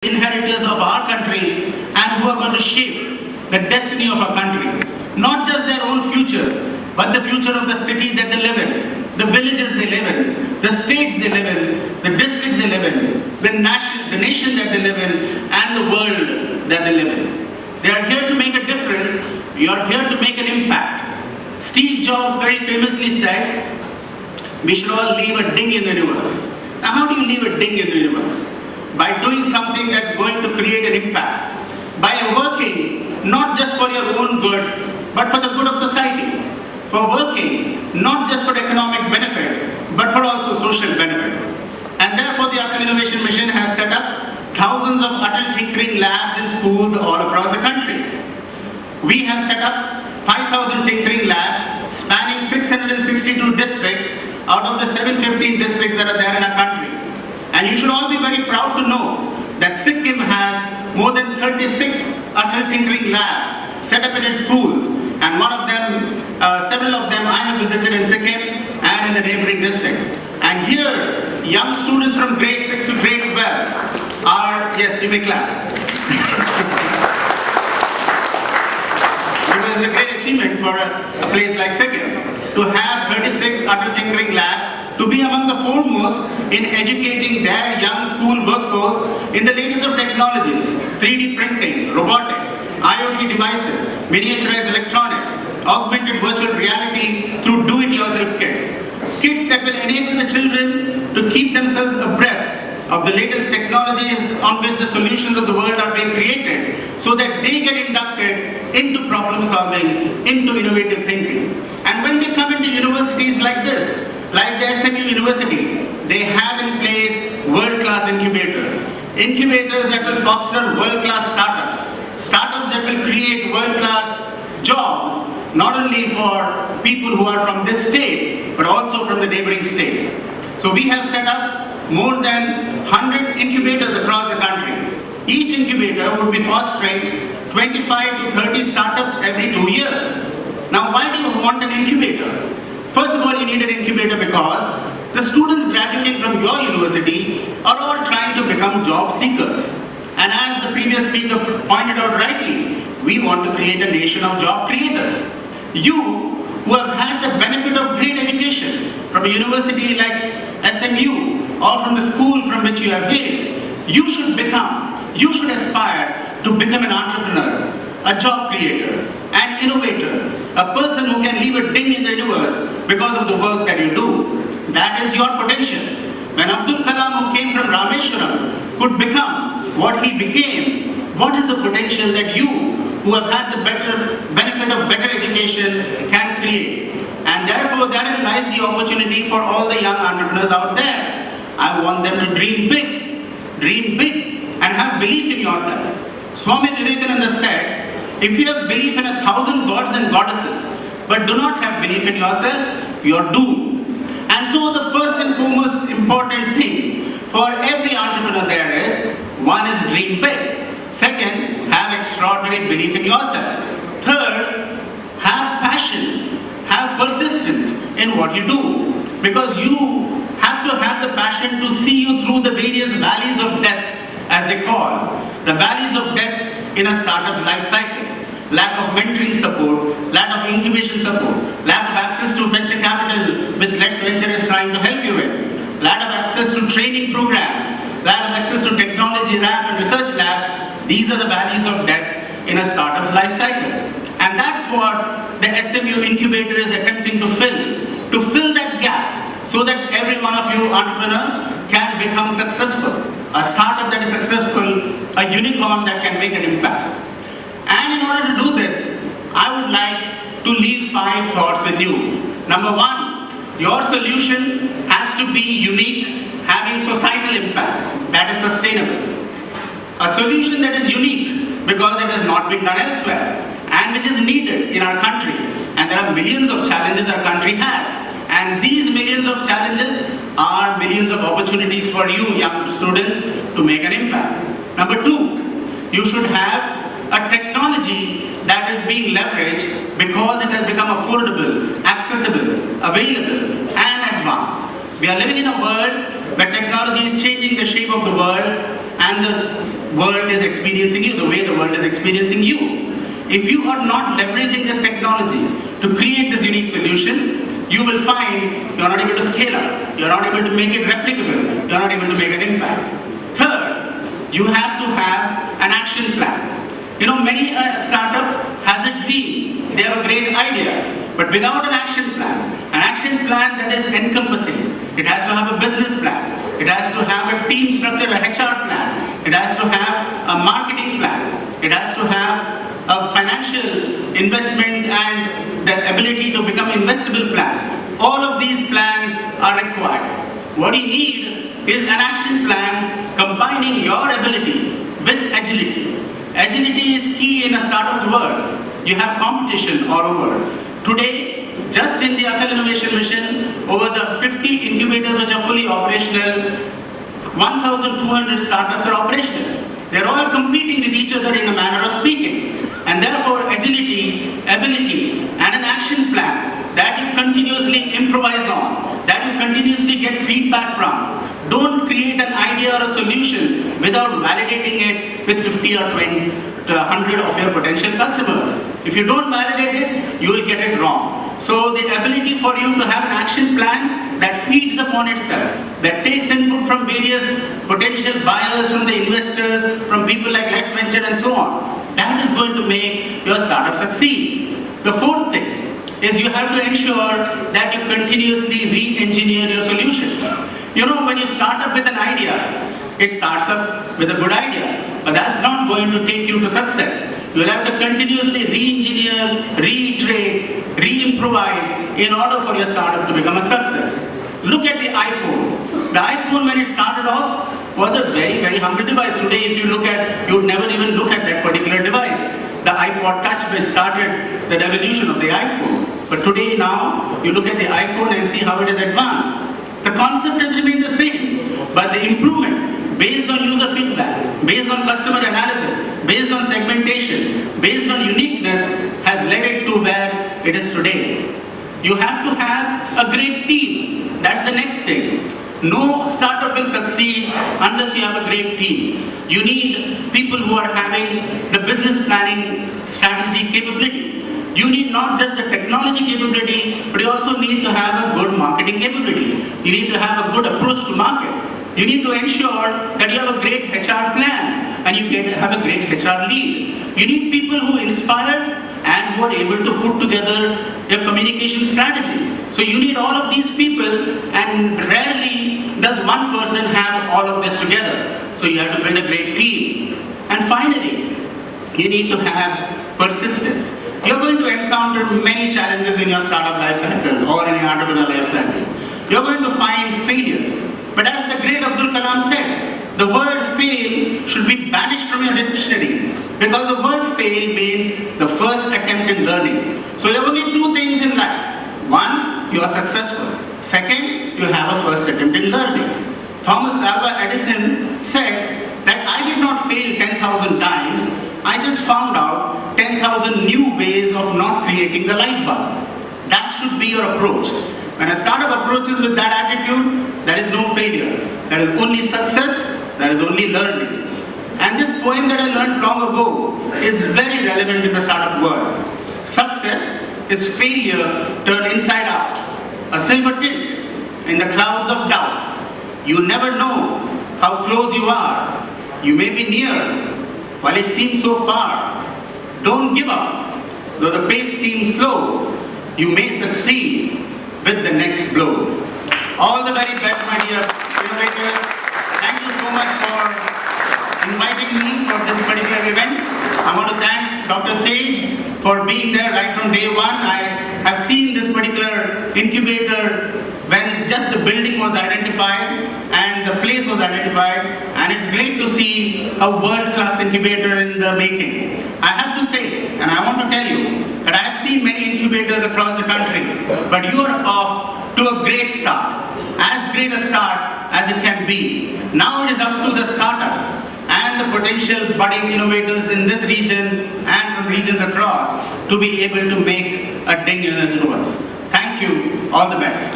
inheritors of our country and who are going to shape the destiny of our country. Not just their own futures, but the future of the city that they live in, the villages they live in, the states they live in, the districts they live in, the nation that they live in, and the world that they live in. They are here to make a difference. We are here to make an impact. Steve Jobs very famously said, we should all leave a ding in the universe. Now how do you leave a ding in the universe? By doing something that's going to create an impact. By working not just for your own good, but for the good of society. For working not just for economic benefit, but for also social benefit. And therefore the Atal Innovation Mission has set up thousands of Atal tinkering labs in schools all across the country. We have set up 5,000 tinkering labs spanning 662 districts out of the 715 districts that are there in our country. And you should all be very proud to know that Sikkim has more than 36 Atal tinkering labs set up in its schools. And one of them, several of them I have visited in Sikkim and in the neighboring districts. And here, young students from grade 6 to grade 12 are, yes, you may clap. Because it's a great achievement for a place like Sikkim to have 36 Atal tinkering labs, to be among the foremost in educating their young school workforce in the latest of technologies, 3D printing, robotics, IoT devices, miniaturized electronics, augmented virtual reality through do-it-yourself kits. Kits that will enable the children to keep themselves abreast of the latest technologies on which the solutions of the world are being created, so that they get inducted into problem solving, into innovative thinking. And when they come into universities like this, like the SMU University, they have in place world-class incubators. Incubators that will foster world-class startups. Startups that will create world-class jobs, not only for people who are from this state, but also from the neighboring states. So we have set up more than 100 incubators across the country. Each incubator would be fostering 25 to 30 startups every 2 years. Now, why do you want an incubator? First of all, you need an incubator because the students graduating from your university are all trying to become job seekers. And as the previous speaker pointed out rightly, we want to create a nation of job creators. You, who have had the benefit of great education from a university like SMU or from the school from which you have hailed, you should aspire to become an entrepreneur, a job creator, an innovator, a person who can leave a ding in the universe because of the work that you do. That is your potential. When Abdul Kalam, who came from Rameshwaram, could become what he became, what is the potential that you, who have had the benefit of better education, can create? And therefore, therein lies the opportunity for all the young entrepreneurs out there. I want them to dream big, and have belief in yourself. Swami Vivekananda said, if you have belief in 1,000 gods and goddesses, but do not have belief in yourself, you are doomed. And so the first and foremost important thing for every entrepreneur there is, one is dream big. Second, have extraordinary belief in yourself. Third, have passion, have persistence in what you do. Because you have to have the passion to see you through the various valleys of death, as they call. The valleys of death in a startup's life cycle. Lack of mentoring support, lack of incubation support, lack of access to venture capital, which Let's Venture is trying to help you with, lack of access to training programs, lack of access to technology lab and research labs. These are the valleys of death in a startup's life cycle. And that's what the SMU Incubator is attempting to fill that gap, so that every one of you entrepreneur can become successful. A startup that is successful, a unicorn that can make an impact. And in order to do this, I would like to leave 5 thoughts with you. Number 1, your solution has to be unique, having societal impact that is sustainable. A solution that is unique because it has not been done elsewhere and which is needed in our country. And there are millions of challenges our country has. And these millions of challenges are millions of opportunities for you, young students, to make an impact. Number 2, you should have a technology that is being leveraged because it has become affordable, accessible, available, and advanced. We are living in a world where technology is changing the shape of the world, and the world is experiencing you, the way the world is experiencing you. If you are not leveraging this technology to create this unique solution, you will find you are not able to scale up, you are not able to make it replicable, you are not able to make an impact. Third, you have to have an action plan. Many startup has a dream, they have a great idea, but without an action plan that is encompassing, it has to have a business plan, it has to have a team structure, a HR plan, it has to have a marketing plan, it has to have a financial investment and the ability to become investable plan. All of these plans are required. What you need is an action plan combining your ability with agility. Agility is key in a startup's world. You have competition all over. Today, just in the Atal Innovation Mission, over the 50 incubators which are fully operational, 1,200 startups are operational. They're all competing with each other in a manner of speaking. And therefore, agility, ability, and an action plan that you continuously improvise on, that you continuously get feedback from. Don't create an idea or a solution without validating it with 50 or 20 to 100 of your potential customers. If you don't validate it, you will get it wrong. So the ability for you to have an action plan that feeds upon itself, that takes input from various potential buyers, from the investors, from people like Let's Venture and so on, that is going to make your startup succeed. The fourth thing is you have to ensure that you continuously re-engineer your solution. When you start up with an idea, it starts up with a good idea, but that's not going to take you to success. You'll have to continuously re-engineer, reiterate, re-improvise in order for your startup to become a success. Look at the iPhone. The iPhone, when it started off, was a very, very humble device. Today, if you look at, you would never even look at that particular device. The iPod Touch, which started the revolution of the iPhone. But today, now, you look at the iPhone and see how it has advanced. The concept has remained the same, but the improvement, based on user feedback, based on customer analysis, based on segmentation, based on uniqueness, has led it to where it is today. You have to have a great team. That's the next thing. No startup will succeed unless you have a great team. You need people who are having the business planning strategy capability. You need not just the technology capability, but you also need to have a good marketing capability. You need to have a good approach to market. You need to ensure that you have a great HR plan and you have a great HR lead. You need people who inspire and who are able to put together a communication strategy. So you need all of these people, and rarely does one person have all of this together. So you have to build a great team. And finally, you need to have persistence. You're going to encounter many challenges in your startup life cycle or in your entrepreneur life cycle. You're going to find failures. But as the great Abdul Kalam said, the word fail should be banished from your dictionary, because the word fail means the first attempt in learning. So you have only two things in life. One, you are successful. Second, you have a first attempt in learning. Thomas Alva Edison said that I did not fail 10,000 times, I just found out 10,000 new ways of not creating the light bulb. That should be your approach. When a startup approaches with that attitude, there is no failure. There is only success, there is only learning. And this poem that I learned long ago is very relevant in the startup world. Success is failure turned inside out, a silver tint in the clouds of doubt. You never know how close you are. You may be near while it seems so far. Don't give up, though the pace seems slow. You may succeed with the next blow. All the very best, my dear innovators. Thank you so much for inviting me for this particular event. I want to thank Dr. Tej for being there right from day one. I have seen this particular incubator when just the building was identified and the place was identified, and it's great to see a world-class incubator in the making. I have to say, and I want to tell you, that I have seen many incubators across the country, but you are off to a great start, as great a start as it can be. Now it is up to the startups and the potential budding innovators in this region and from regions across to be able to make a ding in the universe. Thank you. All the best.